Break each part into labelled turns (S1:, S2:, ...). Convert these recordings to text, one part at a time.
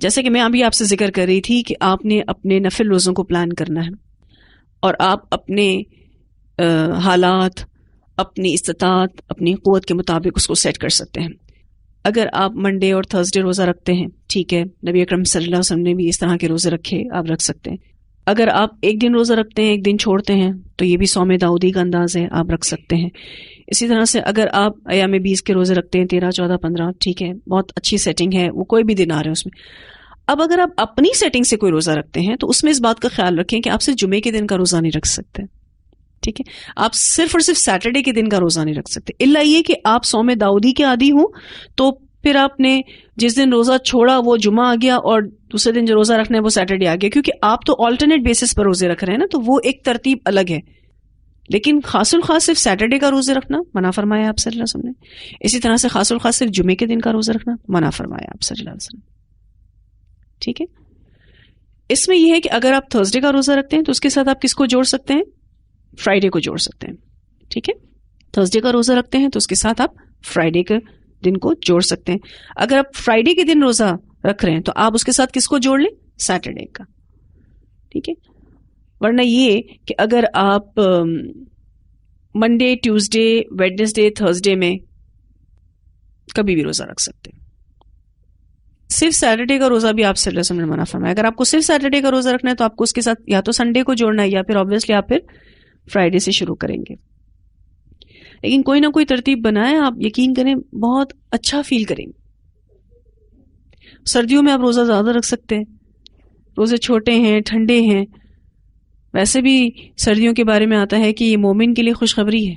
S1: جیسے کہ میں ابھی آپ سے ذکر کر رہی تھی کہ آپ نے اپنے نفل روزوں کو پلان کرنا ہے اور آپ اپنے حالات، اپنی استطاعت، اپنی قوت کے مطابق اس کو سیٹ کر سکتے ہیں. اگر آپ منڈے اور تھرسڈے روزہ رکھتے ہیں، ٹھیک ہے، نبی اکرم صلی اللہ علیہ وسلم نے بھی اس طرح کے روزے رکھے، آپ رکھ سکتے ہیں. اگر آپ ایک دن روزہ رکھتے ہیں، ایک دن چھوڑتے ہیں، تو یہ بھی صوم داؤدی کا انداز ہے، آپ رکھ سکتے ہیں. اسی طرح سے اگر آپ ایام 20 کے روزے رکھتے ہیں، 13، 14، 15، ٹھیک ہے، بہت اچھی سیٹنگ ہے، وہ کوئی بھی دن آ رہے ہیں اس میں. اب اگر آپ اپنی سیٹنگ سے کوئی روزہ رکھتے ہیں تو اس میں اس بات کا خیال رکھیں کہ آپ صرف جمعے کے دن کا روزہ نہیں رکھ سکتے، ٹھیک ہے، آپ صرف اور صرف سیٹرڈے کے دن کا روزہ نہیں رکھ سکتے، الا یہ کہ آپ صوم داؤدی کے عادی ہوں تو پھر آپ نے جس دن روزہ چھوڑا وہ جمعہ آ گیا اور دوسرے دن جو روزہ رکھنا ہے وہ سیٹرڈے آ گیا، کیونکہ آپ تو آلٹرنیٹ بیسس پر روزے رکھ رہے ہیں نا، تو وہ ایک ترتیب الگ ہے. لیکن خاص الخاص صرف سیٹرڈے کا روزے رکھنا منع فرمایا آپ صلی اللہ علیہ وسلم نے. اسی طرح سے خاص الخاص صرف جمعے کے دن کا روزہ رکھنا منع فرمایا آپ صلی اللہ علیہ وسلم، ٹھیک ہے. اس میں یہ ہے کہ اگر آپ تھرسڈے کا روزہ رکھتے ہیں تو اس کے ساتھ آپ کس کو جوڑ سکتے ہیں؟ فرائیڈے کو جوڑ سکتے ہیں، ٹھیک ہے. تھرسڈے کا روزہ رکھتے ہیں تو اس کے ساتھ آپ فرائیڈے کے دن کو جوڑ سکتے ہیں. اگر آپ فرائیڈے کے دن روزہ رکھ رہے ہیں تو آپ اس کے ساتھ کس کو جوڑ لیں؟ سیٹرڈے کا، ٹھیک ہے. ورنہ یہ کہ اگر آپ منڈے، ٹیوزڈے، ویڈنسڈے، تھرسڈے میں کبھی بھی روزہ رکھ سکتے ہیں. صرف سیٹرڈے کا روزہ بھی آپ صلی اللہ علیہ وسلم نے منع فرمایا. اگر آپ کو صرف سیٹرڈے کا روزہ رکھنا ہے تو آپ کو اس کے ساتھ یا تو سنڈے کو جوڑنا ہے یا پھر آبویسلی آپ پھر فرائیڈے سے شروع کریں گے. لیکن کوئی نہ کوئی ترتیب بنائیں، آپ یقین کریں بہت اچھا فیل کریں گے. سردیوں میں آپ روزہ زیادہ رکھ سکتے ہیں، روزے چھوٹے ہیں، ٹھنڈے ہیں. ویسے بھی سردیوں کے بارے میں آتا ہے کہ یہ مومن کے لیے خوشخبری ہے.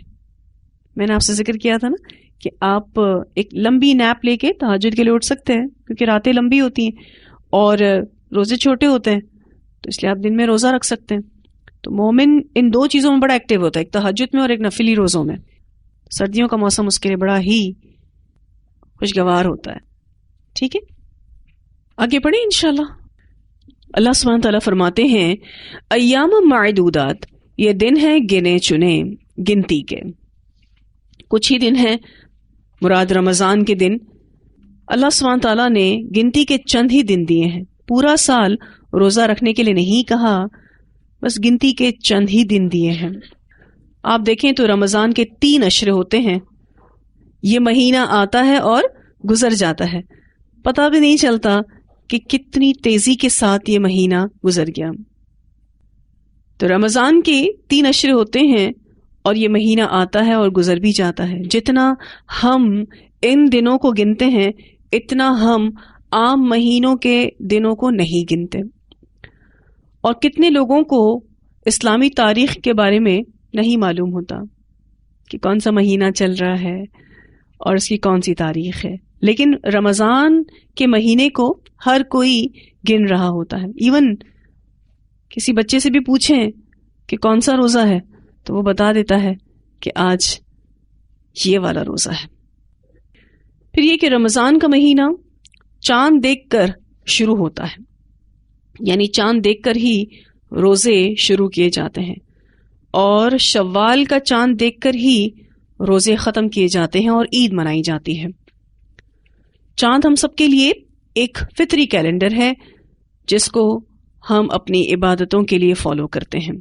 S1: میں نے آپ سے ذکر کیا تھا نا کہ آپ ایک لمبی نیپ لے کے تہجد کے لیے اٹھ سکتے ہیں، کیونکہ راتیں لمبی ہوتی ہیں اور روزے چھوٹے ہوتے ہیں، تو اس لیے آپ دن میں روزہ رکھ سکتے ہیں. تو مومن ان دو چیزوں میں بڑا ایکٹیو ہوتا ہے، ایک تہجد میں اور ایک نفلی روزوں میں. سردیوں کا موسم اس کے لیے بڑا ہی خوشگوار ہوتا ہے، ٹھیک ہے. آگے پڑھیں انشاءاللہ. اللہ سبحانہ تعالیٰ فرماتے ہیں ایام معدودات، یہ دن ہیں گنے چنے، گنتی کے. کچھ ہی دن ہیں، مراد رمضان کے دن. اللہ سبحانہ تعالیٰ نے گنتی کے چند ہی دن دیے ہیں، پورا سال روزہ رکھنے کے لیے نہیں کہا، بس گنتی کے چند ہی دن دیے ہیں. آپ دیکھیں تو رمضان کے 3 اشرے ہوتے ہیں. یہ مہینہ آتا ہے اور گزر جاتا ہے، پتہ بھی نہیں چلتا کہ کتنی تیزی کے ساتھ یہ مہینہ گزر گیا. تو رمضان کے 3 اشرے ہوتے ہیں اور یہ مہینہ آتا ہے اور گزر بھی جاتا ہے. جتنا ہم ان دنوں کو گنتے ہیں اتنا ہم عام مہینوں کے دنوں کو نہیں گنتے. اور کتنے لوگوں کو اسلامی تاریخ کے بارے میں نہیں معلوم ہوتا کہ کون سا مہینہ چل رہا ہے اور اس کی کون سی تاریخ ہے. لیکن رمضان کے مہینے کو ہر کوئی گن رہا ہوتا ہے. ایون کسی بچے سے بھی پوچھیں کہ کون سا روزہ ہے تو وہ بتا دیتا ہے کہ آج یہ والا روزہ ہے. پھر یہ کہ رمضان کا مہینہ چاند دیکھ کر شروع ہوتا ہے، یعنی چاند دیکھ کر ہی روزے شروع کیے جاتے ہیں، اور شوال کا چاند دیکھ کر ہی روزے ختم کیے جاتے ہیں اور عید منائی جاتی ہے. چاند ہم سب کے لیے ایک فطری کیلنڈر ہے جس کو ہم اپنی عبادتوں کے لیے فالو کرتے ہیں.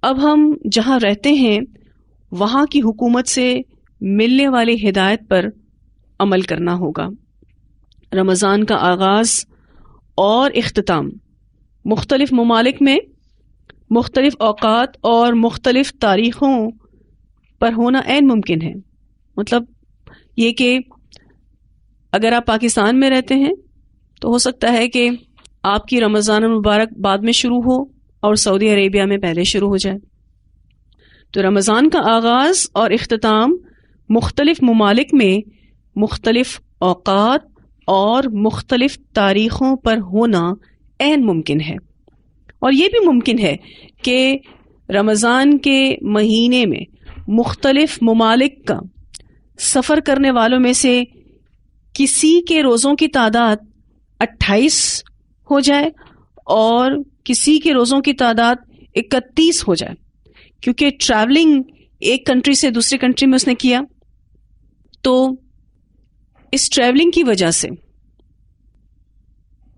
S1: اب ہم جہاں رہتے ہیں وہاں کی حکومت سے ملنے والی ہدایت پر عمل کرنا ہوگا. رمضان کا آغاز اور اختتام مختلف ممالک میں مختلف اوقات اور مختلف تاریخوں پر ہونا عین ممکن ہے. مطلب یہ کہ اگر آپ پاکستان میں رہتے ہیں تو ہو سکتا ہے کہ آپ کی رمضان المبارک بعد میں شروع ہو اور سعودی عربیہ میں پہلے شروع ہو جائے. تو رمضان کا آغاز اور اختتام مختلف ممالک میں مختلف اوقات اور مختلف تاریخوں پر ہونا عین ممکن ہے. اور یہ بھی ممکن ہے کہ رمضان کے مہینے میں مختلف ممالک کا سفر کرنے والوں میں سے کسی کے روزوں کی تعداد 28 ہو جائے اور کسی کے روزوں کی تعداد 31 ہو جائے، کیونکہ ٹریولنگ ایک کنٹری سے دوسری کنٹری میں اس نے کیا. تو اس ٹریولنگ کی وجہ سے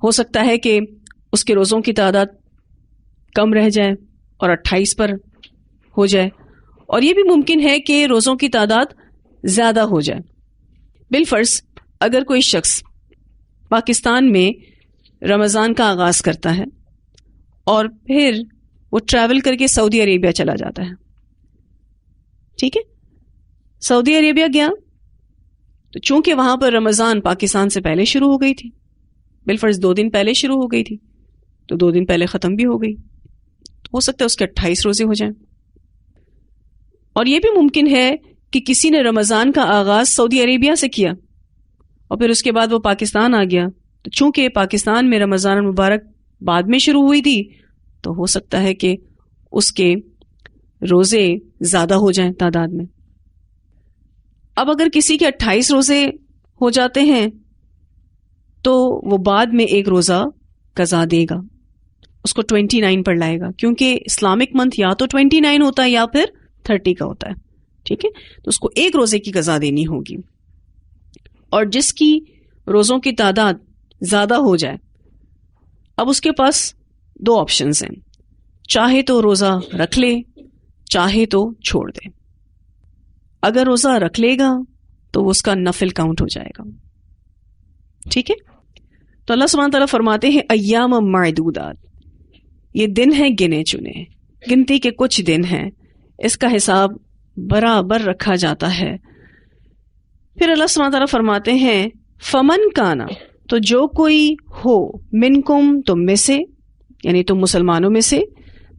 S1: ہو سکتا ہے کہ اس کے روزوں کی تعداد کم رہ جائے اور 28 پر ہو جائے، اور یہ بھی ممکن ہے کہ روزوں کی تعداد زیادہ ہو جائے۔ بالفرض اگر کوئی شخص پاکستان میں رمضان کا آغاز کرتا ہے اور پھر وہ ٹریول کر کے سعودی عربیہ چلا جاتا ہے، ٹھیک ہے، سعودی عربیہ گیا تو چونکہ وہاں پر رمضان پاکستان سے پہلے شروع ہو گئی تھی، بالفرض 2 دن پہلے شروع ہو گئی تھی، تو 2 دن پہلے ختم بھی ہو گئی، ہو سکتا ہے اس کے 28 روزے ہو جائیں۔ اور یہ بھی ممکن ہے کہ کسی نے رمضان کا آغاز سعودی عربیہ سے کیا اور پھر اس کے بعد وہ پاکستان آ گیا، تو چونکہ پاکستان میں رمضان المبارک بعد میں شروع ہوئی تھی تو ہو سکتا ہے کہ اس کے روزے زیادہ ہو جائیں تعداد میں۔ اب اگر کسی کے 28 روزے ہو جاتے ہیں تو وہ بعد میں ایک روزہ قضا دے گا، اس کو 29 پر لائے گا، کیونکہ اسلامک منتھ یا تو 29 ہوتا ہے یا پھر 30 کا ہوتا ہے، ٹھیک ہے، تو اس کو ایک روزے کی قضا دینی ہوگی۔ اور جس کی روزوں کی تعداد زیادہ ہو جائے، اب اس کے پاس 2 آپشنز ہیں، چاہے تو روزہ رکھ لے، چاہے تو چھوڑ دے۔ اگر روزہ رکھ لے گا تو وہ اس کا نفل کاؤنٹ ہو جائے گا، ٹھیک ہے۔ تو اللہ سبحانہ تعالیٰ فرماتے ہیں ایام معدودات، یہ دن ہیں گنے چنے، گنتی کے کچھ دن ہیں، اس کا حساب برابر رکھا جاتا ہے۔ پھر اللہ سبحانہ تعالیٰ فرماتے ہیں فمن کانا، تو جو کوئی ہو، منکم تم میں سے، یعنی تم مسلمانوں میں سے،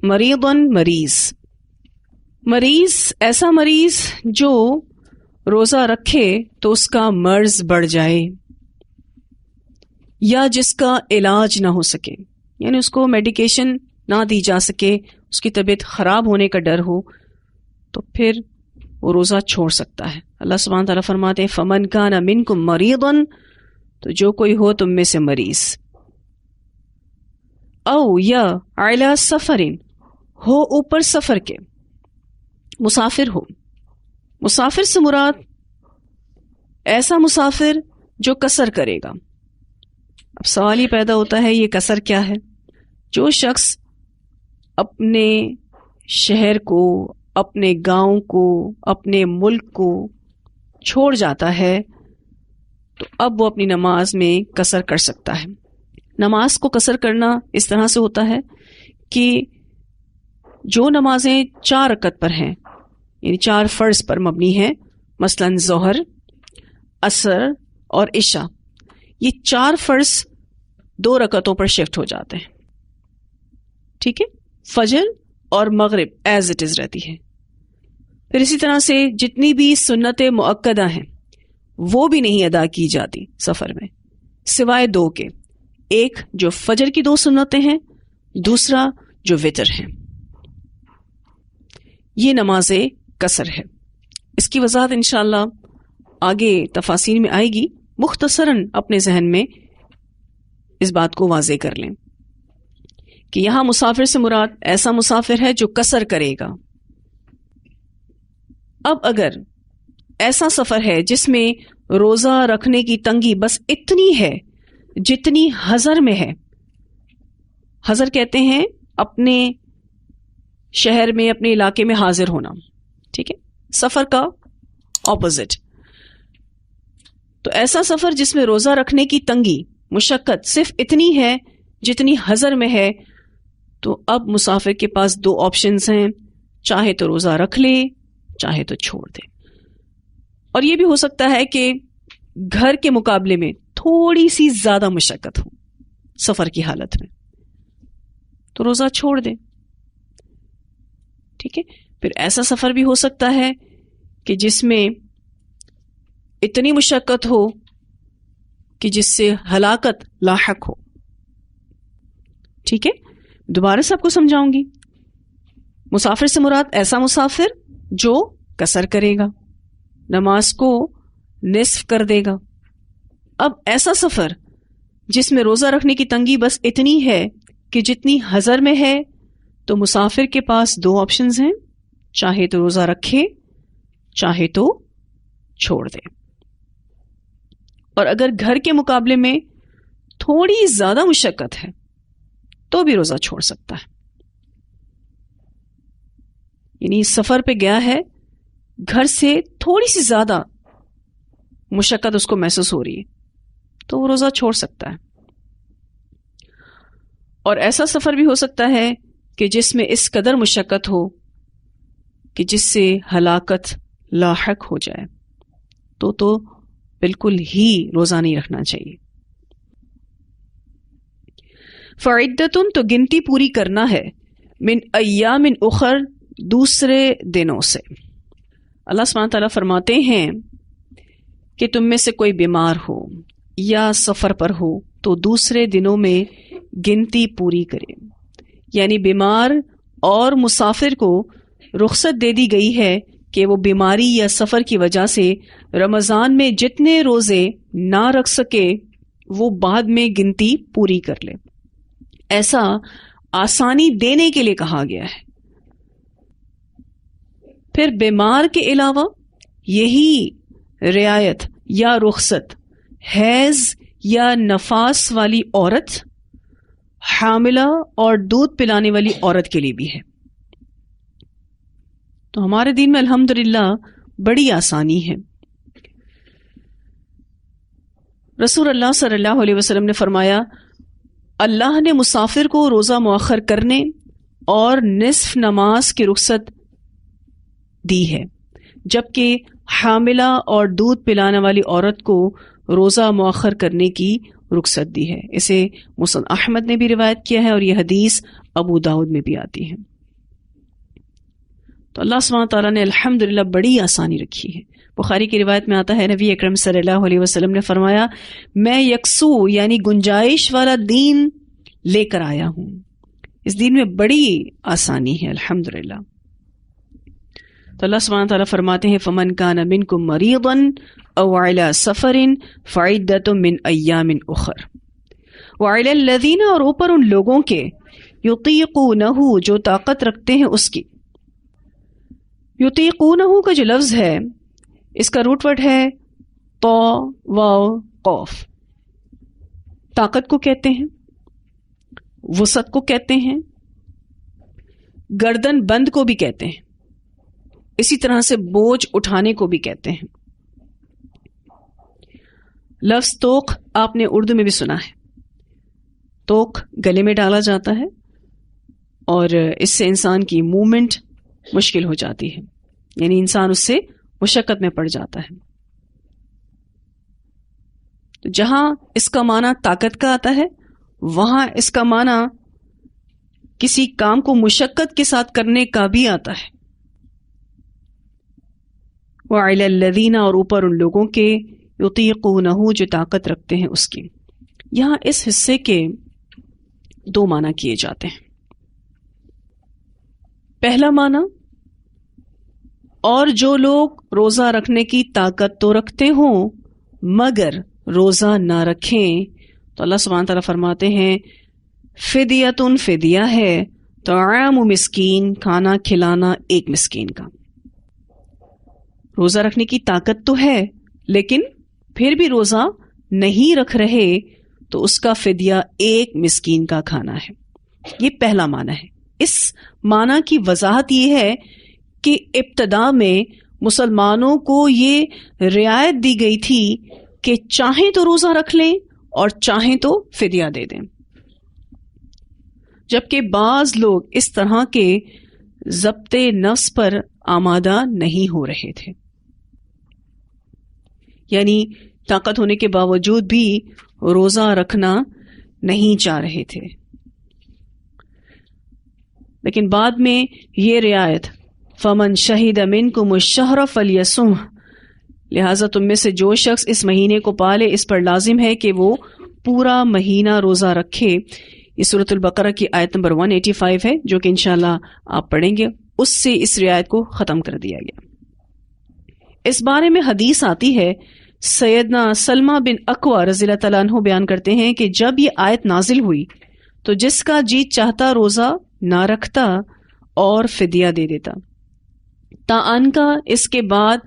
S1: مریضن مریض، مریض ایسا مریض جو روزہ رکھے تو اس کا مرض بڑھ جائے یا جس کا علاج نہ ہو سکے، یعنی اس کو میڈیکیشن نہ دی جا سکے، اس کی طبیعت خراب ہونے کا ڈر ہو، تو پھر وہ روزہ چھوڑ سکتا ہے۔ اللہ سبحانہ تعالیٰ فرماتے ہیں فمن کان منکم مریضن، تو جو کوئی ہو تم میں سے مریض، او یا علی سفرن، ہو اوپر سفر کے، مسافر ہو۔ مسافر سے مراد ایسا مسافر جو قصر کرے گا۔ اب سوال یہ پیدا ہوتا ہے یہ قصر کیا ہے؟ جو شخص اپنے شہر کو، اپنے گاؤں کو، اپنے ملک کو چھوڑ جاتا ہے تو اب وہ اپنی نماز میں قصر کر سکتا ہے۔ نماز کو قصر کرنا اس طرح سے ہوتا ہے کہ جو نمازیں 4 رکعت پر ہیں، یعنی 4 فرض پر مبنی ہیں، مثلا ظہر، عصر اور عشاء، یہ 4 فرض 2 رکعتوں پر شفٹ ہو جاتے ہیں، ٹھیک ہے، فجر اور مغرب ایز اٹ از رہتی ہے۔ پھر اسی طرح سے جتنی بھی سنت مؤکدہ ہیں وہ بھی نہیں ادا کی جاتی سفر میں، سوائے 2 کے، ایک جو فجر کی 2 سنتیں ہیں، دوسرا جو وتر ہیں، یہ نماز قصر ہے۔ اس کی وضاحت انشاءاللہ آگے تفاصیل میں آئے گی، مختصراً اپنے ذہن میں اس بات کو واضح کر لیں کہ یہاں مسافر سے مراد ایسا مسافر ہے جو قصر کرے گا۔ اب اگر ایسا سفر ہے جس میں روزہ رکھنے کی تنگی بس اتنی ہے جتنی حضر میں ہے، حضر کہتے ہیں اپنے شہر میں، اپنے علاقے میں حاضر ہونا، ٹھیک ہے، سفر کا اپوزٹ، تو ایسا سفر جس میں روزہ رکھنے کی تنگی، مشقت صرف اتنی ہے جتنی حضر میں ہے، تو اب مسافر کے پاس 2 آپشنز ہیں، چاہے تو روزہ رکھ لے، چاہے تو چھوڑ دے۔ اور یہ بھی ہو سکتا ہے کہ گھر کے مقابلے میں تھوڑی سی زیادہ مشقت ہو سفر کی حالت میں، تو روزہ چھوڑ دے، ٹھیک ہے۔ پھر ایسا سفر بھی ہو سکتا ہے کہ جس میں اتنی مشقت ہو کہ جس سے ہلاکت لاحق ہو، ٹھیک ہے۔ دوبارہ سب کو سمجھاؤں گی، مسافر سے مراد ایسا مسافر جو قصر کرے گا، نماز کو نصف کر دے گا۔ اب ایسا سفر جس میں روزہ رکھنے کی تنگی بس اتنی ہے کہ جتنی حضر میں ہے، تو مسافر کے پاس 2 آپشنز ہیں، چاہے تو روزہ رکھے، چاہے تو چھوڑ دے۔ اور اگر گھر کے مقابلے میں تھوڑی زیادہ مشقت ہے تو بھی روزہ چھوڑ سکتا ہے. یعنی سفر پہ گیا ہے, گھر سے تھوڑی سی زیادہ مشقت اس کو محسوس ہو رہی ہے تو وہ روزہ چھوڑ سکتا ہے. اور ایسا سفر بھی ہو سکتا ہے کہ جس میں اس قدر مشقت ہو کہ جس سے ہلاکت لاحق ہو جائے تو بالکل ہی روزہ نہیں رکھنا چاہیے. فعدتن تو گنتی پوری کرنا ہے, من ایام اخر دوسرے دنوں سے. اللہ سبحانہ تعالیٰ فرماتے ہیں کہ تم میں سے کوئی بیمار ہو یا سفر پر ہو تو دوسرے دنوں میں گنتی پوری کرے. یعنی بیمار اور مسافر کو رخصت دے دی گئی ہے کہ وہ بیماری یا سفر کی وجہ سے رمضان میں جتنے روزے نہ رکھ سکے وہ بعد میں گنتی پوری کر لے. ایسا آسانی دینے کے لیے کہا گیا ہے. پھر بیمار کے علاوہ یہی رعایت یا رخصت حیض یا نفاس والی عورت, حاملہ اور دودھ پلانے والی عورت کے لیے بھی ہے. تو ہمارے دین میں الحمدللہ بڑی آسانی ہے. رسول اللہ صلی اللہ علیہ وسلم نے فرمایا, اللہ نے مسافر کو روزہ مؤخر کرنے اور نصف نماز کی رخصت دی ہے, جبکہ حاملہ اور دودھ پلانے والی عورت کو روزہ مؤخر کرنے کی رخصت دی ہے. اسے مسند احمد نے بھی روایت کیا ہے اور یہ حدیث ابو داؤد میں بھی آتی ہے. تو اللہ سبحانہ تعالیٰ نے الحمدللہ بڑی آسانی رکھی ہے. بخاری کی روایت میں آتا ہے, نبی اکرم صلی اللہ علیہ وسلم نے فرمایا, میں یکسو یعنی گنجائش والا دین لے کر آیا ہوں. اس دین میں بڑی آسانی ہے الحمدللہ. تو اللہ سبحانہ تعالیٰ فرماتے ہیں, فمن کان منکم مریضا او علی سفر فعدۃ من ایام اخر وعلی الذین, اور اوپر ان لوگوں کے یطیقونہ جو طاقت رکھتے ہیں اس کی. یطیقونہ کا جو لفظ ہے اس کا روٹ ورڈ ہے تو واو قوف. طاقت کو کہتے ہیں, وسعت کو کہتے ہیں, گردن بند کو بھی کہتے ہیں, اسی طرح سے بوجھ اٹھانے کو بھی کہتے ہیں. لفظ توق آپ نے اردو میں بھی سنا ہے. توق گلے میں ڈالا جاتا ہے اور اس سے انسان کی موومنٹ مشکل ہو جاتی ہے, یعنی انسان اس سے مشقت میں پڑ جاتا ہے. تو جہاں اس کا معنی طاقت کا آتا ہے وہاں اس کا معنی کسی کام کو مشقت کے ساتھ کرنے کا بھی آتا ہے. وَعَلَى الَّذِينَ, اور اوپر ان لوگوں کے یطیقونہ جو طاقت رکھتے ہیں اس کی. یہاں اس حصے کے دو معنی کیے جاتے ہیں. پہلا معنی, اور جو لوگ روزہ رکھنے کی طاقت تو رکھتے ہوں مگر روزہ نہ رکھیں, تو اللہ سبحانہ تعالیٰ فرماتے ہیں فدیتن, فدیہ ہے, طعام مسکین, کھانا کھلانا ایک مسکین کا. روزہ رکھنے کی طاقت تو ہے لیکن پھر بھی روزہ نہیں رکھ رہے تو اس کا فدیہ ایک مسکین کا کھانا ہے. یہ پہلا معنی ہے. اس معنی کی وضاحت یہ ہے کہ ابتدا میں مسلمانوں کو یہ رعایت دی گئی تھی کہ چاہیں تو روزہ رکھ لیں اور چاہیں تو فدیہ دے دیں, جبکہ بعض لوگ اس طرح کے ضبط نفس پر آمادہ نہیں ہو رہے تھے. یعنی طاقت ہونے کے باوجود بھی روزہ رکھنا نہیں چاہ رہے تھے. لیکن بعد میں یہ رعایت فمن شہید منکم الشہر فلیصم, لہٰذا تم میں سے جو شخص اس مہینے کو پالے اس پر لازم ہے کہ وہ پورا مہینہ روزہ رکھے. یہ سورۃ البقرہ کی آیت نمبر 185 ہے جو کہ انشاءاللہ آپ پڑھیں گے. اس سے اس رعایت کو ختم کر دیا گیا. اس بارے میں حدیث آتی ہے, سیدنا سلمہ بن اکوع رضی اللہ تعالیٰ عنہ بیان کرتے ہیں کہ جب یہ آیت نازل ہوئی تو جس کا جی چاہتا روزہ نہ رکھتا اور فدیہ دے دیتا. تاان کا اس کے بعد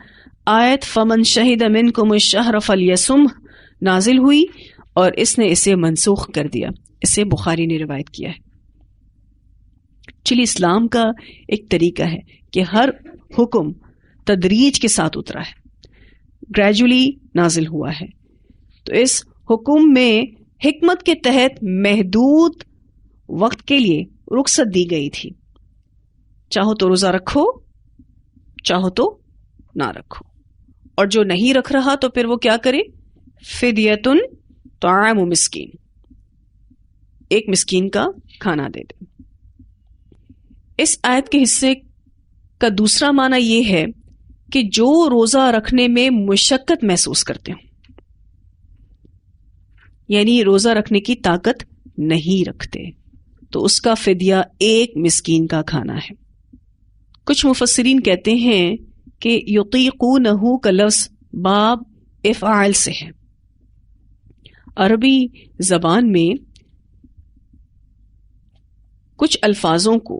S1: آیت فمن شہد منکم الشہر فلیصم نازل ہوئی اور اس نے اسے منسوخ کر دیا. اسے بخاری نے روایت کیا ہے. چلیے اسلام کا ایک طریقہ ہے کہ ہر حکم تدریج کے ساتھ اترا ہے, گریجولی نازل ہوا ہے. تو اس حکم میں حکمت کے تحت محدود وقت کے لیے رخصت دی گئی تھی. چاہو تو روزہ رکھو, چاہو تو نہ رکھو, اور جو نہیں رکھ رہا تو پھر وہ کیا کرے؟ فدیۃ طعام مسکین, ایک مسکین کا کھانا دے دے. اس آیت کے حصے کا دوسرا معنی یہ ہے کہ جو روزہ رکھنے میں مشقت محسوس کرتے ہوں, یعنی روزہ رکھنے کی طاقت نہیں رکھتے, تو اس کا فدیہ ایک مسکین کا کھانا ہے. کچھ مفسرین کہتے ہیں کہ یطیقونہ کا لفظ باب افعال سے ہے. عربی زبان میں کچھ الفاظوں کو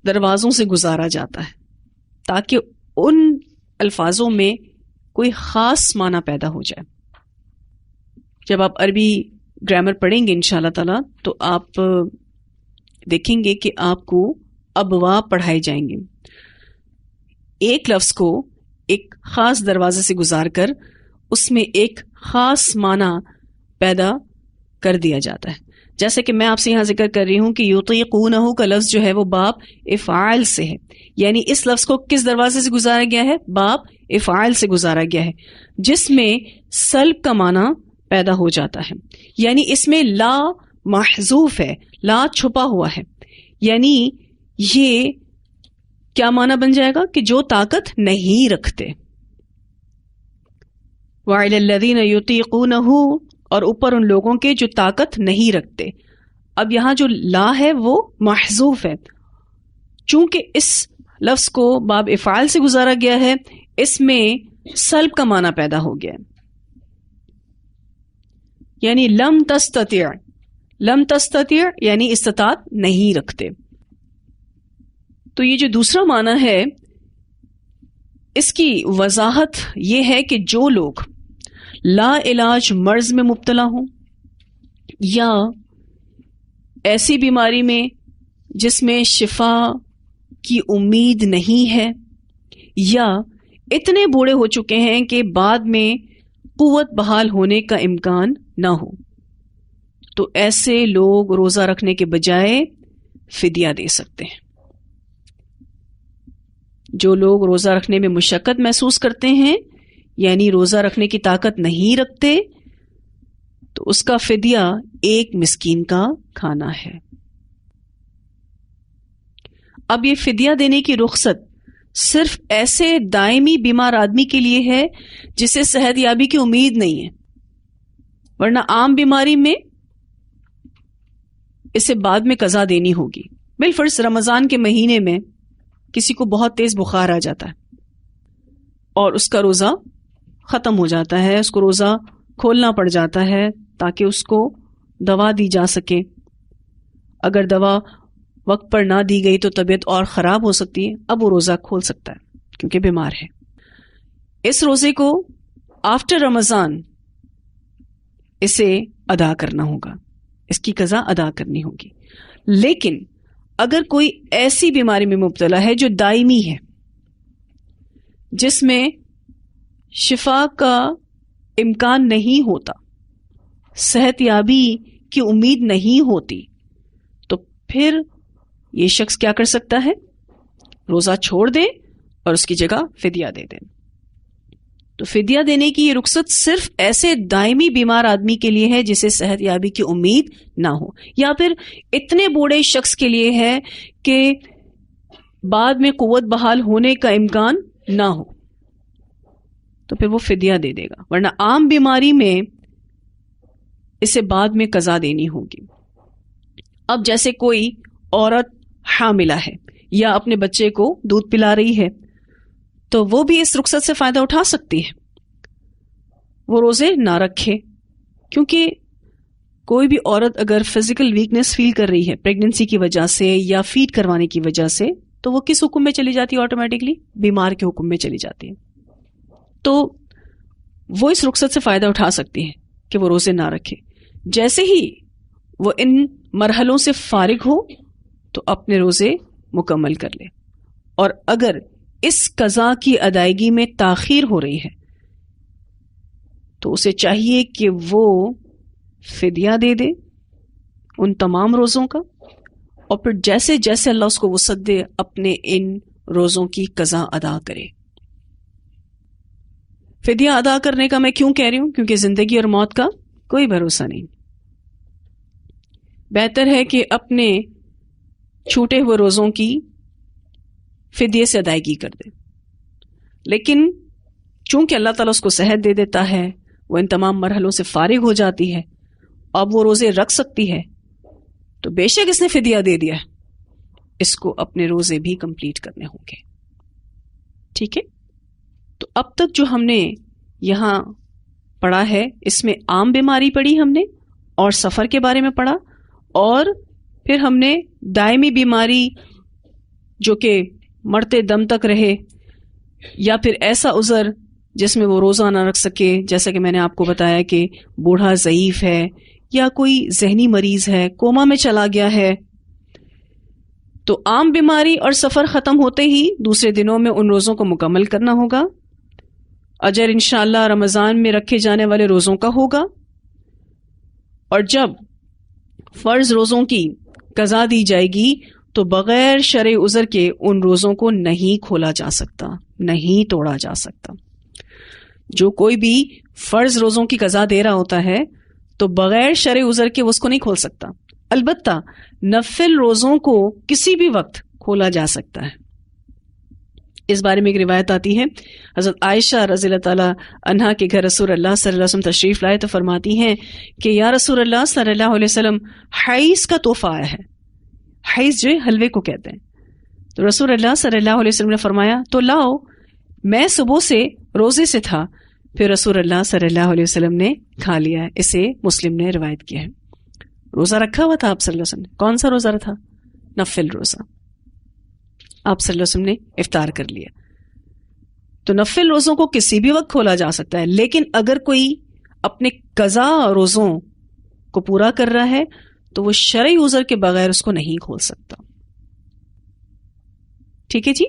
S1: دروازوں سے گزارا جاتا ہے تاکہ ان الفاظوں میں کوئی خاص معنی پیدا ہو جائے. جب آپ عربی گرامر پڑھیں گے انشاءاللہ تعالی تو آپ دیکھیں گے کہ آپ کو ابواب پڑھائے جائیں گے. ایک لفظ کو ایک خاص دروازے سے گزار کر اس میں ایک خاص معنی پیدا کر دیا جاتا ہے. جیسے کہ میں آپ سے یہاں ذکر کر رہی ہوں کہ یطیقونہ کا لفظ جو ہے وہ باب افعال سے ہے, یعنی اس لفظ کو کس دروازے سے گزارا گیا ہے؟ باب افعال سے گزارا گیا ہے, جس میں سلب کا معنی پیدا ہو جاتا ہے. یعنی اس میں لا محذوف ہے, لا چھپا ہوا ہے, یعنی یہ کیا معنی بن جائے گا کہ جو طاقت نہیں رکھتے. وَعَلَى الَّذِينَ يُطِيقُونَهُ, اور اوپر ان لوگوں کے جو طاقت نہیں رکھتے. اب یہاں جو لا ہے وہ محذوف ہے, چونکہ اس لفظ کو باب افعال سے گزارا گیا ہے, اس میں سلب کا معنی پیدا ہو گیا ہے. یعنی لم تستطیع, لم تستطیع یعنی استطاعت نہیں رکھتے. تو یہ جو دوسرا معنی ہے اس کی وضاحت یہ ہے کہ جو لوگ لا علاج مرض میں مبتلا ہوں, یا ایسی بیماری میں جس میں شفا کی امید نہیں ہے, یا اتنے بوڑھے ہو چکے ہیں کہ بعد میں قوت بحال ہونے کا امکان نہ ہو, تو ایسے لوگ روزہ رکھنے کے بجائے فدیہ دے سکتے ہیں. جو لوگ روزہ رکھنے میں مشقت محسوس کرتے ہیں, یعنی روزہ رکھنے کی طاقت نہیں رکھتے, تو اس کا فدیہ ایک مسکین کا کھانا ہے. اب یہ فدیہ دینے کی رخصت صرف ایسے دائمی بیمار آدمی کے لیے ہے جسے صحت یابی کی امید نہیں ہے, ورنہ عام بیماری میں اسے بعد میں قضا دینی ہوگی. بالفرض رمضان کے مہینے میں کسی کو بہت تیز بخار آ جاتا ہے اور اس کا روزہ ختم ہو جاتا ہے, اس کو روزہ کھولنا پڑ جاتا ہے تاکہ اس کو دوا دی جا سکے. اگر دوا وقت پر نہ دی گئی تو طبیعت اور خراب ہو سکتی ہے. اب وہ روزہ کھول سکتا ہے کیونکہ بیمار ہے. اس روزے کو آفٹر رمضان اسے ادا کرنا ہوگا, اس کی قضا ادا کرنی ہوگی. لیکن اگر کوئی ایسی بیماری میں مبتلا ہے جو دائمی ہے, جس میں شفا کا امکان نہیں ہوتا, صحت یابی کی امید نہیں ہوتی, تو پھر یہ شخص کیا کر سکتا ہے؟ روزہ چھوڑ دے اور اس کی جگہ فدیہ دے دے. تو فدیہ دینے کی یہ رخصت صرف ایسے دائمی بیمار آدمی کے لیے ہے جسے صحت یابی کی امید نہ ہو, یا پھر اتنے بوڑھے شخص کے لیے ہے کہ بعد میں قوت بحال ہونے کا امکان نہ ہو, تو پھر وہ فدیہ دے دے گا. ورنہ عام بیماری میں اسے بعد میں قضا دینی ہوگی. اب جیسے کوئی عورت حاملہ ہے یا اپنے بچے کو دودھ پلا رہی ہے, تو وہ بھی اس رخصت سے فائدہ اٹھا سکتی ہے. وہ روزے نہ رکھے, کیونکہ کوئی بھی عورت اگر فزیکل ویکنس فیل کر رہی ہے پریگننسی کی وجہ سے یا فیڈ کروانے کی وجہ سے, تو وہ کس حکم میں چلی جاتی ہے؟ آٹومیٹکلی بیمار کے حکم میں چلی جاتی ہے. تو وہ اس رخصت سے فائدہ اٹھا سکتی ہے کہ وہ روزے نہ رکھے. جیسے ہی وہ ان مرحلوں سے فارغ ہو تو اپنے روزے مکمل کر لے. اور اگر اس قضا کی ادائیگی میں تاخیر ہو رہی ہے تو اسے چاہیے کہ وہ فدیہ دے دے ان تمام روزوں کا، اور پھر جیسے جیسے اللہ اس کو وسعت دے اپنے ان روزوں کی قضا ادا کرے. فدیہ ادا کرنے کا میں کیوں کہہ رہی ہوں؟ کیونکہ زندگی اور موت کا کوئی بھروسہ نہیں. بہتر ہے کہ اپنے چھوٹے ہوئے روزوں کی فدیے سے ادائیگی کر دے. لیکن چونکہ اللہ تعالیٰ اس کو صحت دے دیتا ہے، وہ ان تمام مرحلوں سے فارغ ہو جاتی ہے، اب وہ روزے رکھ سکتی ہے، تو بے شک اس نے فدیہ دے دیا ہے، اس کو اپنے روزے بھی کمپلیٹ کرنے ہوں گے. ٹھیک ہے؟ تو اب تک جو ہم نے یہاں پڑھا ہے اس میں عام بیماری پڑھی ہم نے، اور سفر کے بارے میں پڑھا، اور پھر ہم نے دائمی بیماری جو کہ مرتے دم تک رہے، یا پھر ایسا عذر جس میں وہ روزہ نہ رکھ سکے، جیسا کہ میں نے آپ کو بتایا کہ بوڑھا ضعیف ہے یا کوئی ذہنی مریض ہے، کوما میں چلا گیا ہے. تو عام بیماری اور سفر ختم ہوتے ہی دوسرے دنوں میں ان روزوں کو مکمل کرنا ہوگا. اجر انشاءاللہ رمضان میں رکھے جانے والے روزوں کا ہوگا. اور جب فرض روزوں کی قضا دی جائے گی تو بغیر شرعی عذر کے ان روزوں کو نہیں کھولا جا سکتا، نہیں توڑا جا سکتا. جو کوئی بھی فرض روزوں کی قضا دے رہا ہوتا ہے تو بغیر شرعی عذر کے اس کو نہیں کھول سکتا. البتہ نفل روزوں کو کسی بھی وقت کھولا جا سکتا ہے. اس بارے میں ایک روایت آتی ہے، حضرت عائشہ رضی اللہ تعالی عنہا کے گھر رسول اللہ صلی اللہ علیہ وسلم تشریف لائے تو فرماتی ہیں کہ یا رسول اللہ صلی اللہ علیہ وسلم، حیض کا تحفہ آیا ہے. حیض جو ہے حلوے کو کہتے ہیں. تو رسول اللہ صلی اللہ علیہ وسلم نے فرمایا تو لاؤ. میں صبح سے روزے سے تھا، پھر رسول اللہ صلی اللہ علیہ وسلم نے کھا لیا. اسے مسلم نے روایت کیا ہے. روزہ رکھا ہوا تھا آپ صلی اللہ علیہ وسلم نے. کون سا روزہ تھا؟ نفل روزہ. آپ صلی اللہ علیہ وسلم نے افطار کر لیا. تو نفل روزوں کو کسی بھی وقت کھولا جا سکتا ہے، لیکن اگر کوئی اپنے قضا روزوں کو پورا کر رہا ہے تو وہ شرعی عذر کے بغیر اس کو نہیں کھول سکتا. ٹھیک ہے جی.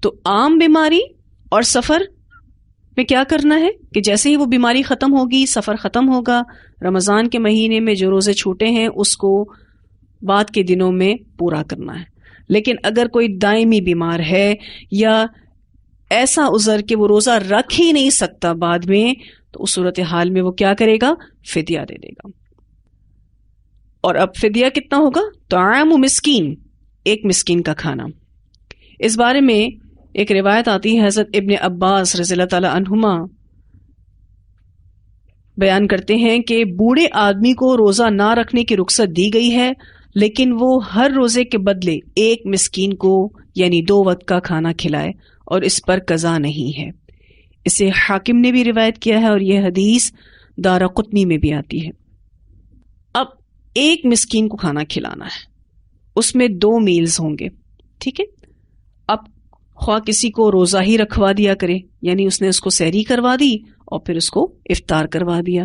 S1: تو عام بیماری اور سفر میں کیا کرنا ہے کہ جیسے ہی وہ بیماری ختم ہوگی، سفر ختم ہوگا، رمضان کے مہینے میں جو روزے چھوٹے ہیں اس کو بعد کے دنوں میں پورا کرنا ہے. لیکن اگر کوئی دائمی بیمار ہے یا ایسا عذر کہ وہ روزہ رکھ ہی نہیں سکتا بعد میں، تو اس صورتحال میں وہ کیا کرے گا؟ فدیہ دے دے گا. اور اب فدیہ کتنا ہوگا؟ طعام مسکین، ایک مسکین کا کھانا. اس بارے میں ایک روایت آتی ہے، حضرت ابن عباس رضی اللہ تعالی عنہما بیان کرتے ہیں کہ بوڑھے آدمی کو روزہ نہ رکھنے کی رخصت دی گئی ہے، لیکن وہ ہر روزے کے بدلے ایک مسکین کو یعنی 2 وقت کا کھانا کھلائے، اور اس پر قضا نہیں ہے. اسے حاکم نے بھی روایت کیا ہے، اور یہ حدیث دارقطنی میں بھی آتی ہے. اب ایک مسکین کو کھانا کھلانا ہے، اس میں 2 میلز ہوں گے. ٹھیک ہے. اب خواہ کسی کو روزہ ہی رکھوا دیا کرے، یعنی اس نے اس کو سحری کروا دی اور پھر اس کو افطار کروا دیا،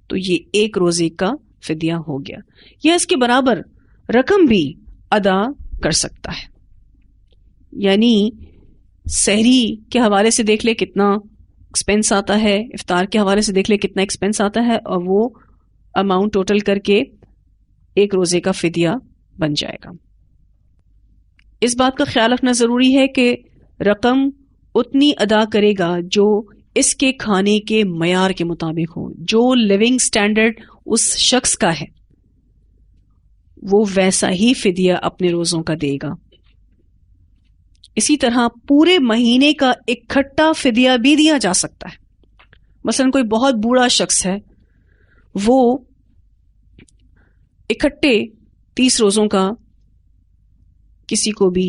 S1: تو یہ ایک روزے کا فدیہ ہو گیا. یا اس کے برابر رقم بھی ادا کر سکتا ہے. یعنی سحری کے حوالے سے دیکھ لے کتنا ایکسپینس آتا ہے، افطار کے حوالے سے دیکھ لے کتنا ایکسپینس آتا ہے، اور وہ اماؤنٹ ٹوٹل کر کے ایک روزے کا فدیہ بن جائے گا. اس بات کا خیال رکھنا ضروری ہے کہ رقم اتنی ادا کرے گا جو اس کے کھانے کے معیار کے مطابق ہو. جو لیونگ سٹینڈرڈ اس شخص کا ہے وہ ویسا ہی فدیہ اپنے روزوں کا دے گا. اسی طرح پورے مہینے کا اکٹھا فدیہ بھی دیا جا سکتا ہے. مثلا کوئی بہت بوڑھا شخص ہے، وہ اکٹھے 30 روزوں کا کسی کو بھی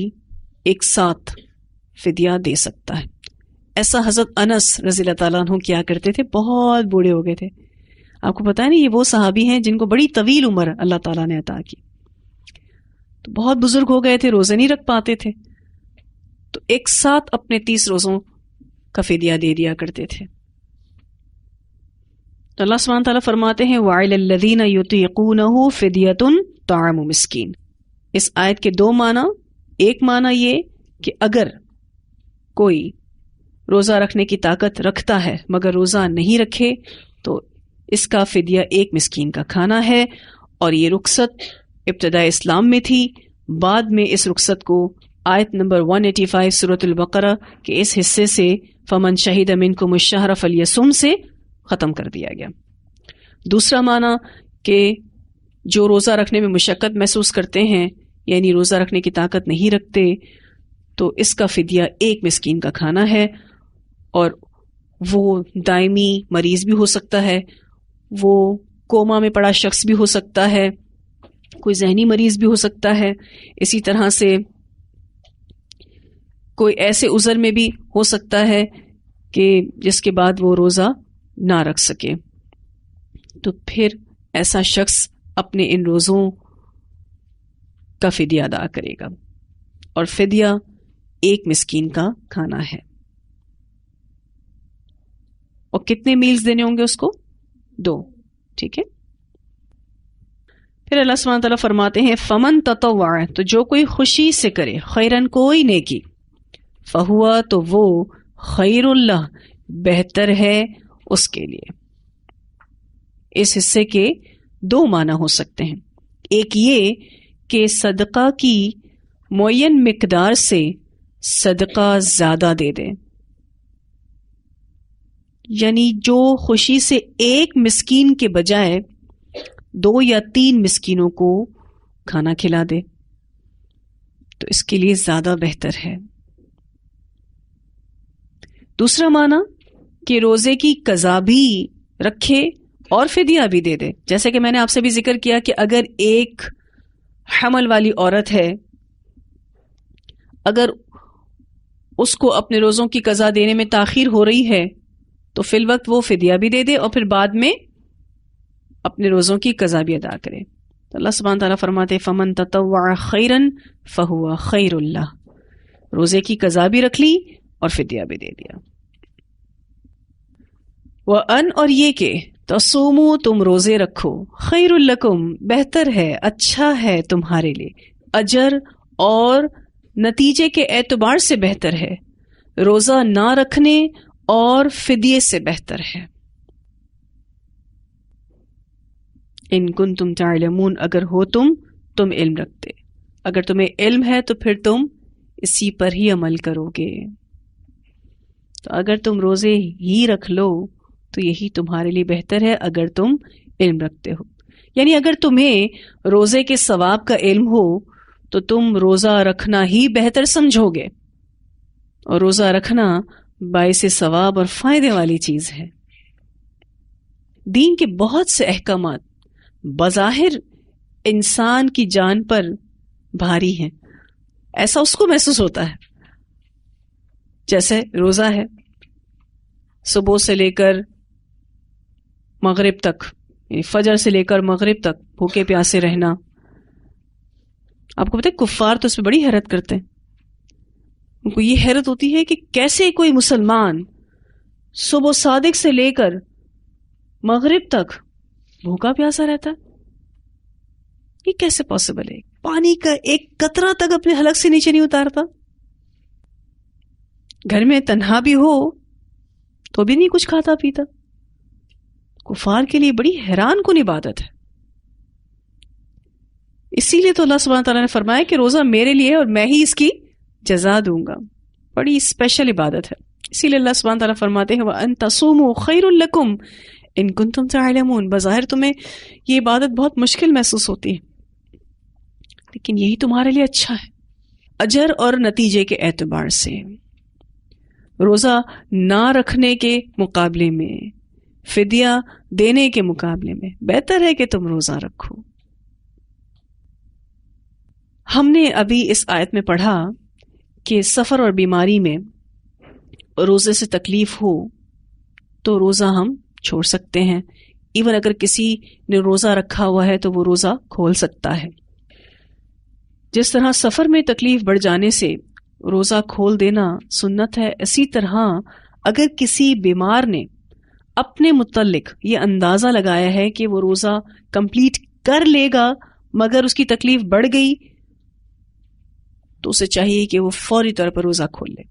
S1: ایک ساتھ فدیہ دے سکتا ہے. ایسا حضرت انس رضی اللہ تعالیٰ عنہ کیا کرتے تھے. بہت بوڑھے ہو گئے تھے. آپ کو پتا ہے نا، یہ وہ صحابی ہیں جن کو بڑی طویل عمر اللہ تعالیٰ نے عطا کی. تو بہت بزرگ ہو گئے تھے، روزے نہیں رکھ پاتے تھے، تو ایک ساتھ اپنے 30 روزوں کا فدیہ دے دیا کرتے تھے. تو اللہ سبحانہ تعالیٰ فرماتے ہیں وَعَلَى الَّذِينَ يُطِيقُونَهُ فِدْيَةٌ طَعَامُ مِسْكِين. اس آیت کے دو معنی. ایک معنی یہ کہ اگر کوئی روزہ رکھنے کی طاقت رکھتا ہے مگر روزہ نہیں رکھے تو اس کا فدیہ ایک مسکین کا کھانا ہے. اور یہ رخصت ابتداء اسلام میں تھی، بعد میں اس رخصت کو آیت نمبر 185 سورۃ البقرہ کے اس حصے سے فمن شہد منکم الشہر فلیصم سے ختم کر دیا گیا. دوسرا معنی کہ جو روزہ رکھنے میں مشقت محسوس کرتے ہیں یعنی روزہ رکھنے کی طاقت نہیں رکھتے تو اس کا فدیہ ایک مسکین کا کھانا ہے. اور وہ دائمی مریض بھی ہو سکتا ہے، وہ کوما میں پڑا شخص بھی ہو سکتا ہے، کوئی ذہنی مریض بھی ہو سکتا ہے، اسی طرح سے کوئی ایسے عذر میں بھی ہو سکتا ہے کہ جس کے بعد وہ روزہ نہ رکھ سکے. تو پھر ایسا شخص اپنے ان روزوں کا فدیہ ادا کرے گا اور فدیہ ایک مسکین کا کھانا ہے. اور کتنے میلز دینے ہوں گے اس کو؟ 2. ٹھیک ہے. پھر اللہ سبحانہ تعالیٰ فرماتے ہیں فمن تطوع، تو جو کوئی خوشی سے کرے، خیرن کوئی نیکی، فہوا تو وہ خیر اللہ بہتر ہے اس کے لیے. اس حصے کے 2 معنی ہو سکتے ہیں. ایک یہ کہ صدقہ کی معین مقدار سے صدقہ زیادہ دے دے، یعنی جو خوشی سے ایک مسکین کے بجائے 2 یا 3 مسکینوں کو کھانا کھلا دے تو اس کے لیے زیادہ بہتر ہے. دوسرا معنی کہ روزے کی قضا بھی رکھے اور فدیہ بھی دے دے. جیسے کہ میں نے آپ سے بھی ذکر کیا کہ اگر ایک حمل والی عورت ہے، اگر اس کو اپنے روزوں کی قضا دینے میں تاخیر ہو رہی ہے تو فی الوقت وہ فدیہ بھی دے دے اور پھر بعد میں اپنے روزوں کی قضا بھی ادا کرے. تو اللہ سبحانہ تعالیٰ فرماتے فمن تطوع خیرن فہو خیر اللہ، روزے کی قضا بھی رکھ لی اور فدیہ بھی دے دیا. وَأَنْ، اور یہ کہ تصوموا، تم روزے رکھو، خیر لکم، بہتر ہے، اچھا ہے تمہارے لیے، اجر اور نتیجے کے اعتبار سے بہتر ہے، روزہ نہ رکھنے اور فدیے سے بہتر ہے. ان کنتم تعلمون، اگر ہو تم علم رکھتے، اگر تمہیں علم ہے تو پھر تم اسی پر ہی عمل کرو گے. تو اگر تم روزے ہی رکھ لو تو یہی تمہارے لیے بہتر ہے اگر تم علم رکھتے ہو. یعنی اگر تمہیں روزے کے ثواب کا علم ہو تو تم روزہ رکھنا ہی بہتر سمجھو گے، اور روزہ رکھنا باعث ثواب اور فائدے والی چیز ہے. دین کے بہت سے احکامات بظاہر انسان کی جان پر بھاری ہیں، ایسا اس کو محسوس ہوتا ہے. جیسے روزہ ہے، صبح سے لے کر مغرب تک، فجر سے لے کر مغرب تک بھوکے پیاسے رہنا. آپ کو پتہ ہے کفار تو اس پہ بڑی حیرت کرتے ہیں. ان کو یہ حیرت ہوتی ہے کہ کیسے کوئی مسلمان صبح صادق سے لے کر مغرب تک بھوکا پیاسا رہتا ہے. یہ کیسے پاسبل ہے؟ پانی کا ایک قطرہ تک اپنے حلق سے نیچے نہیں اتارتا، گھر میں تنہا بھی ہو تو بھی نہیں کچھ کھاتا پیتا. کفار کے لیے بڑی حیران کن عبادت ہے. اسی لیے تو اللہ سبحانہ تعالیٰ نے فرمایا کہ روزہ میرے لیے اور میں ہی اس کی جزا دوں گا. بڑی اسپیشل عبادت ہے. اسی لیے اللہ سبحانہ تعالیٰ فرماتے ہیں وَأَن تَصُومُوا خَيْرٌ لَكُمْ إِن كُنتُمْ تَعْلَمُونَ. بظاہر تمہیں یہ عبادت بہت مشکل محسوس ہوتی ہے لیکن یہی تمہارے لیے اچھا ہے. اجر اور نتیجے کے اعتبار سے روزہ نہ رکھنے کے مقابلے میں، فدیہ دینے کے مقابلے میں بہتر ہے کہ تم روزہ رکھو. ہم نے ابھی اس آیت میں پڑھا کہ سفر اور بیماری میں روزے سے تکلیف ہو تو روزہ ہم چھوڑ سکتے ہیں. ایون اگر کسی نے روزہ رکھا ہوا ہے تو وہ روزہ کھول سکتا ہے. جس طرح سفر میں تکلیف بڑھ جانے سے روزہ کھول دینا سنت ہے، اسی طرح اگر کسی بیمار نے اپنے متعلق یہ اندازہ لگایا ہے کہ وہ روزہ کمپلیٹ کر لے گا مگر اس کی تکلیف بڑھ گئی تو اسے چاہیے کہ وہ فوری طور پر روزہ کھول لے.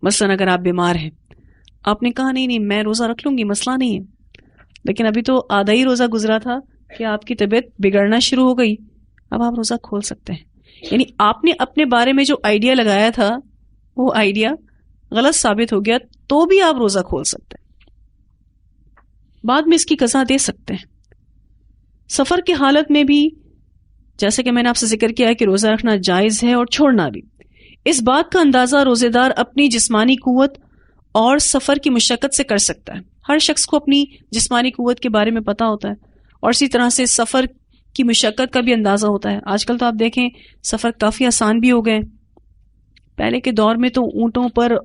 S1: مثلا اگر آپ بیمار ہیں, آپ نے کہا نہیں میں روزہ رکھ لوں گی, مسئلہ نہیں ہے, لیکن ابھی تو آدھا ہی روزہ گزرا تھا کہ آپ کی طبیعت بگڑنا شروع ہو گئی, اب آپ روزہ کھول سکتے ہیں. یعنی آپ نے اپنے بارے میں جو آئیڈیا لگایا تھا وہ آئیڈیا غلط ثابت ہو گیا تو بھی آپ روزہ کھول سکتے ہیں, بعد میں اس کی قضا دے سکتے ہیں. سفر کی حالت میں بھی جیسے کہ میں نے آپ سے ذکر کیا ہے کہ روزہ رکھنا جائز ہے اور چھوڑنا بھی. اس بات کا اندازہ روزے دار اپنی جسمانی قوت اور سفر کی مشقت سے کر سکتا ہے. ہر شخص کو اپنی جسمانی قوت کے بارے میں پتہ ہوتا ہے اور اسی طرح سے سفر کی مشقت کا بھی اندازہ ہوتا ہے. آج کل تو آپ دیکھیں سفر کافی آسان بھی ہو گئے. پہلے کے دور میں تو اونٹوں پر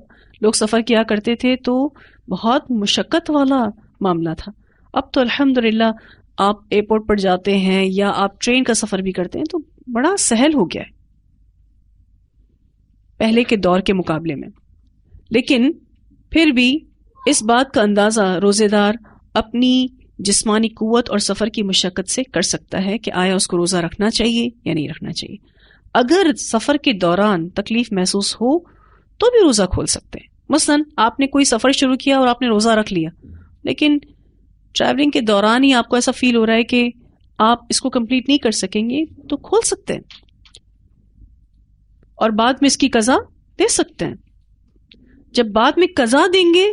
S1: لوگ سفر کیا کرتے تھے تو بہت مشقت والا معاملہ تھا. اب تو الحمدللہ آپ ایئرپورٹ پر جاتے ہیں یا آپ ٹرین کا سفر بھی کرتے ہیں تو بڑا سہل ہو گیا ہے پہلے کے دور کے مقابلے میں. لیکن پھر بھی اس بات کا اندازہ روزے دار اپنی جسمانی قوت اور سفر کی مشقت سے کر سکتا ہے کہ آیا اس کو روزہ رکھنا چاہیے یا نہیں رکھنا چاہیے. اگر سفر کے دوران تکلیف محسوس ہو تو بھی روزہ کھول سکتے ہیں. مثلا آپ نے کوئی سفر شروع کیا اور آپ نے روزہ رکھ لیا, لیکن ٹریولنگ کے دوران ہی آپ کو ایسا فیل ہو رہا ہے کہ آپ اس کو کمپلیٹ نہیں کر سکیں گے تو کھول سکتے ہیں اور بعد میں اس کی قضا دے سکتے ہیں. جب بعد میں قضا دیں گے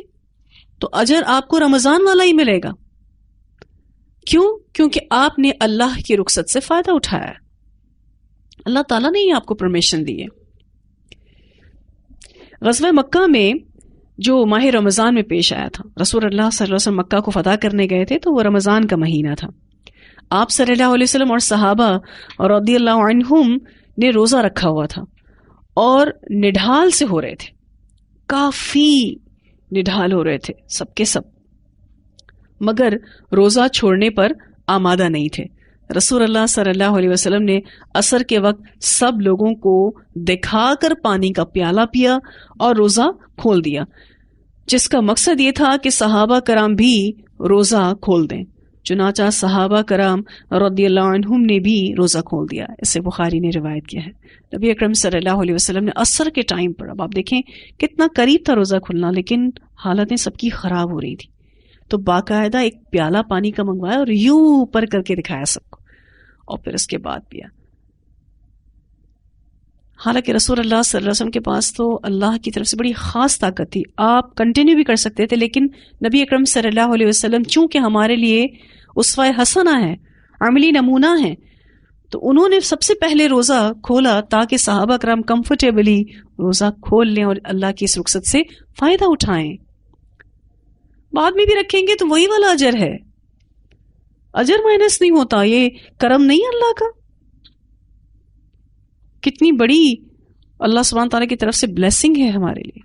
S1: تو اجر آپ کو رمضان والا ہی ملے گا. کیوں؟ کیونکہ آپ نے اللہ کی رخصت سے فائدہ اٹھایا ہے. اللہ تعالیٰ نے ہی آپ کو پرمیشن دی ہے. غزوہ مکہ میں جو ماہ رمضان میں پیش آیا تھا, رسول اللہ صلی اللہ علیہ وسلم مکہ کو فتح کرنے گئے تھے تو وہ رمضان کا مہینہ تھا. آپ صلی اللہ علیہ وسلم اور صحابہ اور رضی اللہ عنہم نے روزہ رکھا ہوا تھا اور نڈھال سے ہو رہے تھے, کافی نڈھال ہو رہے تھے سب کے سب, مگر روزہ چھوڑنے پر آمادہ نہیں تھے. رسول اللہ صلی اللہ علیہ وسلم نے عصر کے وقت سب لوگوں کو دکھا کر پانی کا پیالہ پیا اور روزہ کھول دیا, جس کا مقصد یہ تھا کہ صحابہ کرام بھی روزہ کھول دیں. چنانچہ صحابہ کرام رضی اللہ عنہم نے بھی روزہ کھول دیا. اسے بخاری نے روایت کیا ہے. نبی اکرم صلی اللہ علیہ وسلم نے عصر کے ٹائم پر, اب آپ دیکھیں کتنا قریب تھا روزہ کھلنا, لیکن حالتیں سب کی خراب ہو رہی تھی, تو باقاعدہ ایک پیالہ پانی کا منگوایا اور یوں اوپر کر کے دکھایا سب کو اور پھر اس کے بعد پیا. حالانکہ رسول اللہ صلی اللہ علیہ وسلم کے پاس تو اللہ کی طرف سے بڑی خاص طاقت تھی, آپ کنٹینیو بھی کر سکتے تھے, لیکن نبی اکرم صلی اللہ علیہ وسلم چونکہ ہمارے لیے اسوہ حسنہ ہے, عملی نمونہ ہے, تو انہوں نے سب سے پہلے روزہ کھولا تاکہ صحابہ کرام کمفرٹیبلی روزہ کھول لیں اور اللہ کی اس رخصت سے فائدہ اٹھائیں. بعد میں بھی رکھیں گے تو وہی والا اجر ہے, اجر مائنس نہیں ہوتا. یہ کرم نہیں اللہ کا, کتنی بڑی اللہ سبحانہ تعالیٰ کی طرف سے بلیسنگ ہے ہمارے لیے.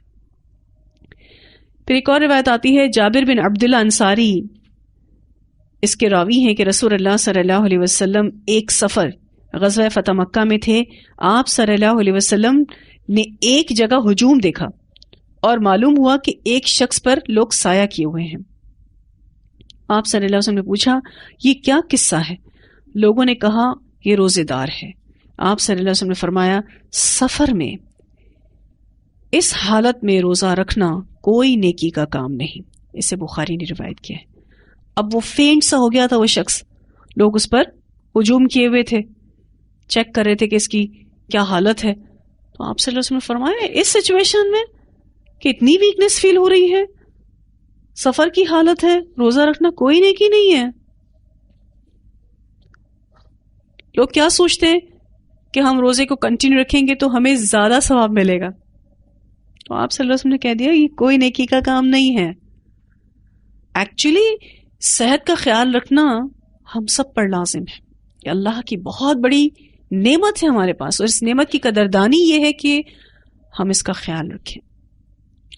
S1: پھر ایک اور روایت آتی ہے, جابر بن عبداللہ انصاری اس کے راوی ہیں کہ رسول اللہ صلی اللہ علیہ وسلم ایک سفر غزوہ فتح مکہ میں تھے. آپ صلی اللہ علیہ وسلم نے ایک جگہ ہجوم دیکھا اور معلوم ہوا کہ ایک شخص پر لوگ سایہ کیے ہوئے ہیں. آپ صلی اللہ علیہ وسلم نے پوچھا یہ کیا قصہ ہے؟ لوگوں نے کہا یہ روزے دار ہے. آپ صلی اللہ علیہ وسلم نے فرمایا سفر میں اس حالت میں روزہ رکھنا کوئی نیکی کا کام نہیں. اسے بخاری نے روایت کیا ہے. اب وہ فینٹ سا ہو گیا تھا وہ شخص, لوگ اس پر ہجوم کیے ہوئے تھے, چیک کر رہے تھے کہ اس کی کیا حالت ہے. تو آپ صلی اللہ علیہ وسلم نے فرمایا اس سچویشن میں کہ اتنی ویکنس فیل ہو رہی ہے, سفر کی حالت ہے, روزہ رکھنا کوئی نیکی نہیں ہے. لوگ کیا سوچتے ہیں کہ ہم روزے کو کنٹینیو رکھیں گے تو ہمیں زیادہ ثواب ملے گا. تو آپ صلی اللہ علیہ وسلم نے کہہ دیا یہ کوئی نیکی کا کام نہیں ہے. ایکچولی صحت کا خیال رکھنا ہم سب پر لازم ہے. یہ اللہ کی بہت بڑی نعمت ہے ہمارے پاس, اور اس نعمت کی قدردانی یہ ہے کہ ہم اس کا خیال رکھیں.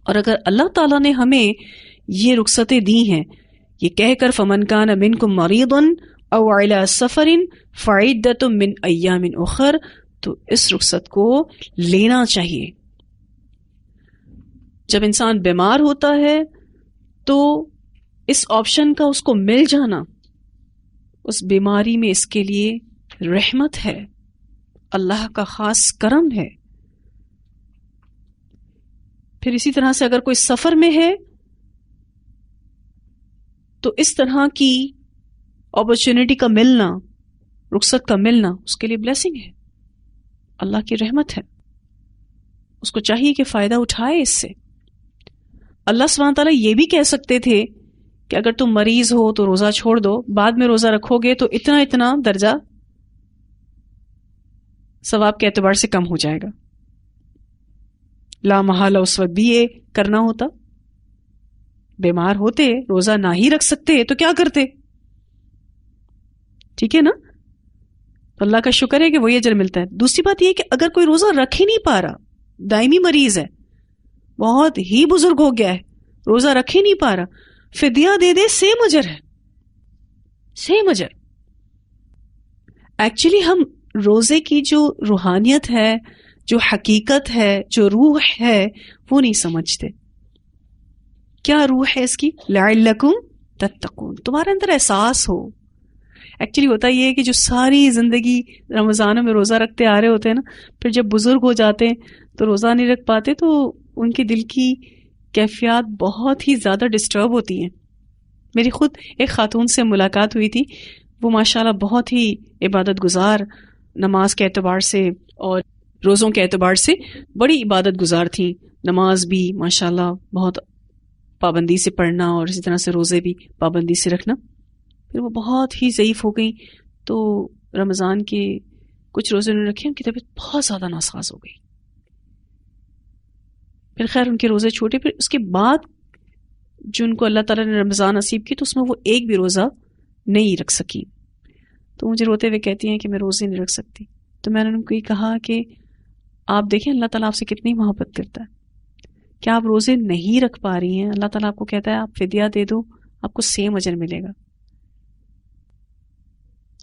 S1: اور اگر اللہ تعالیٰ نے ہمیں یہ رخصتیں دی ہیں, یہ کہہ کر فمن کان منکم مریضا او علی سفر فعدۃ من ایام اخر, تو اس رخصت کو لینا چاہیے. جب انسان بیمار ہوتا ہے تو اس آپشن کا اس کو مل جانا اس بیماری میں اس کے لیے رحمت ہے، اللہ کا خاص کرم ہے. پھر اسی طرح سے اگر کوئی سفر میں ہے تو اس طرح کی اپرچونٹی کا ملنا، رخصت کا ملنا اس کے لیے بلیسنگ ہے، اللہ کی رحمت ہے. اس کو چاہیے کہ فائدہ اٹھائے اس سے. اللہ سبحانہ تعالیٰ یہ بھی کہہ سکتے تھے کہ اگر تم مریض ہو تو روزہ چھوڑ دو، بعد میں روزہ رکھو گے تو اتنا اتنا درجہ ثواب کے اعتبار سے کم ہو جائے گا. لا محالہ اس وقت بھی یہ کرنا ہوتا. بیمار ہوتے، روزہ نہ ہی رکھ سکتے تو کیا کرتے؟ ٹھیک ہے نا؟ تو اللہ کا شکر ہے کہ وہی اجر ملتا ہے. دوسری بات یہ کہ اگر کوئی روزہ رکھ ہی نہیں پا رہا، دائمی مریض ہے، بہت ہی بزرگ ہو گیا ہے، روزہ رکھ ہی نہیں پا رہا، فدیہ دے دے، سیم اجر ہے، سیم اجر. ایکچولی ہم روزے کی جو روحانیت ہے، جو حقیقت ہے، جو روح ہے، وہ نہیں سمجھتے. کیا روح ہے اس کی؟ لعلکم تتقون، تمہارے اندر احساس ہو. ایکچولی ہوتا یہ ہے کہ جو ساری زندگی رمضانوں میں روزہ رکھتے آ رہے ہوتے ہیں نا، پھر جب بزرگ ہو جاتے ہیں تو روزہ نہیں رکھ پاتے تو ان کے دل کی کیفیات بہت ہی زیادہ ڈسٹرب ہوتی ہیں. میری خود ایک خاتون سے ملاقات ہوئی تھی، وہ ماشاءاللہ بہت ہی عبادت گزار، نماز کے اعتبار سے اور روزوں کے اعتبار سے بڑی عبادت گزار تھیں. نماز بھی ماشاءاللہ بہت پابندی سے پڑھنا اور اسی طرح سے روزے بھی پابندی سے رکھنا. پھر وہ بہت ہی ضعیف ہو گئی تو رمضان کے کچھ روزے انہوں نے رکھے، ان کی طبیعت بہت زیادہ ناساز ہو گئی. پھر خیر ان کے روزے چھوٹے. پھر اس کے بعد جو ان کو اللہ تعالیٰ نے رمضان نصیب کی تو اس میں وہ ایک بھی روزہ نہیں رکھ سکی. تو مجھے روتے ہوئے کہتی ہیں کہ میں روزے نہیں رکھ سکتی. تو میں نے ان کو یہ کہا کہ آپ دیکھیں اللہ تعالیٰ آپ سے کتنی محبت کرتا ہے. کیا آپ روزے نہیں رکھ پا رہی ہیں؟ اللہ تعالیٰ آپ کو کہتا ہے آپ فدیہ دے دو، آپ کو سیم اجر ملے گا.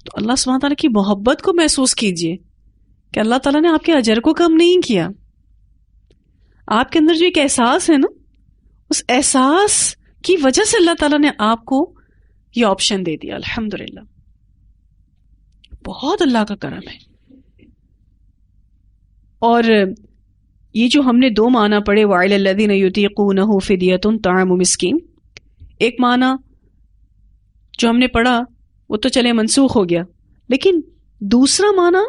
S1: تو اللہ سبحانہ تعالیٰ کی محبت کو محسوس کیجئے کہ اللہ تعالیٰ نے آپ کے اجر کو کم نہیں کیا. آپ کے اندر جو ایک احساس ہے نا، اس احساس کی وجہ سے اللہ تعالیٰ نے آپ کو یہ آپشن دے دیا. الحمدللہ، بہت اللہ کا کرم ہے. اور یہ جو ہم نے دو معنی پڑھے، وَعَلَى الَّذِينَ يُطِيقُونَهُ فِدْيَةٌ طَعَامُ مِسْكِين، ایک معنی جو ہم نے پڑھا وہ تو چلے منسوخ ہو گیا، لیکن دوسرا معنی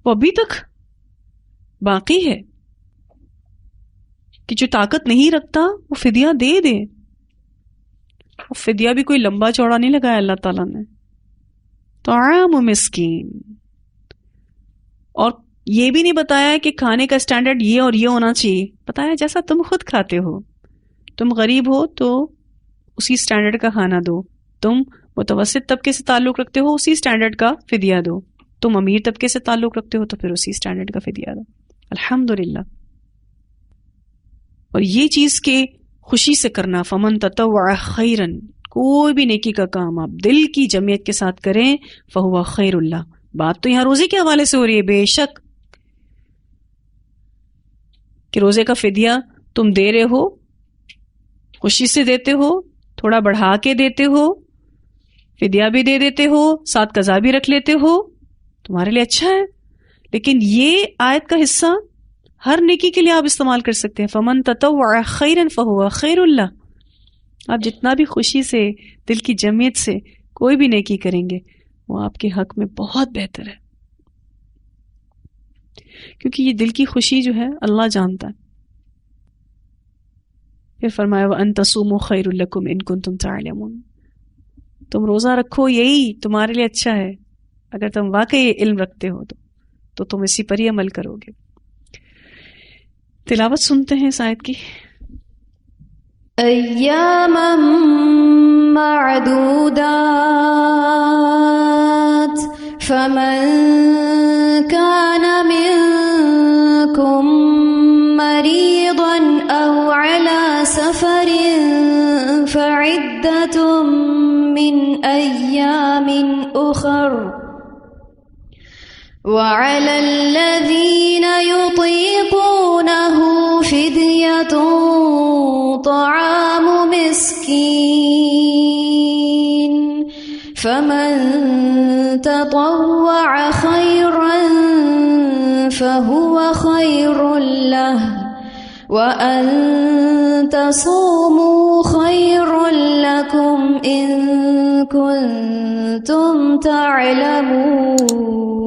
S1: وہ ابھی تک باقی ہے کہ جو طاقت نہیں رکھتا وہ فدیہ دے دے. اور فدیہ بھی کوئی لمبا چوڑا نہیں لگایا اللہ تعالیٰ نے، طعام مسکین. اور یہ بھی نہیں بتایا کہ کھانے کا سٹینڈرڈ یہ اور یہ ہونا چاہیے، بتایا جیسا تم خود کھاتے ہو. تم غریب ہو تو اسی سٹینڈرڈ کا کھانا دو، تم متوسط طبقے سے تعلق رکھتے ہو اسی سٹینڈرڈ کا فدیہ دو، تم امیر طبقے سے تعلق رکھتے ہو تو پھر اسی سٹینڈرڈ کا فدیہ دو. الحمدللہ. اور یہ چیز کے خوشی سے کرنا، فمن تطوع خیرن، کوئی بھی نیکی کا کام آپ دل کی جمعیت کے ساتھ کریں، فہو خیر اللہ. بات تو یہاں روزے کے حوالے سے ہو رہی ہے، بے شک کہ روزے کا فدیہ تم دے رہے ہو، خوشی سے دیتے ہو، تھوڑا بڑھا کے دیتے ہو، فدیہ بھی دے دیتے ہو، ساتھ قضا بھی رکھ لیتے ہو، تمہارے لیے اچھا ہے. لیکن یہ آیت کا حصہ ہر نیکی کے لیے آپ استعمال کر سکتے ہیں. فمن تطوع خیرا فہو خیر اللہ. آپ جتنا بھی خوشی سے دل کی جمعیت سے کوئی بھی نیکی کریں گے وہ آپ کے حق میں بہت بہتر ہے، کیونکہ یہ دل کی خوشی جو ہے اللہ جانتا ہے. پھر فرمایا وَأَن تَصُومُوا خَيْرٌ لَكُمْ إِن كُنتُمْ تَعْلَمُونَ. تم روزہ رکھو، یہی تمہارے لیے اچھا ہے اگر تم واقعی علم رکھتے ہو تو تم اسی پر ہی عمل کرو گے. تلاوت سنتے ہیں اس آیت کی.
S2: ایاما معدودات فمن كان منكم مريضا أو على سفر فعدة من أيام أخر وعلى الذين يطيقونه فدية طعام مسكين فمن تطوع خيرا فهو خير له وأن تصوموا خير لكم إن كنتم تعلمون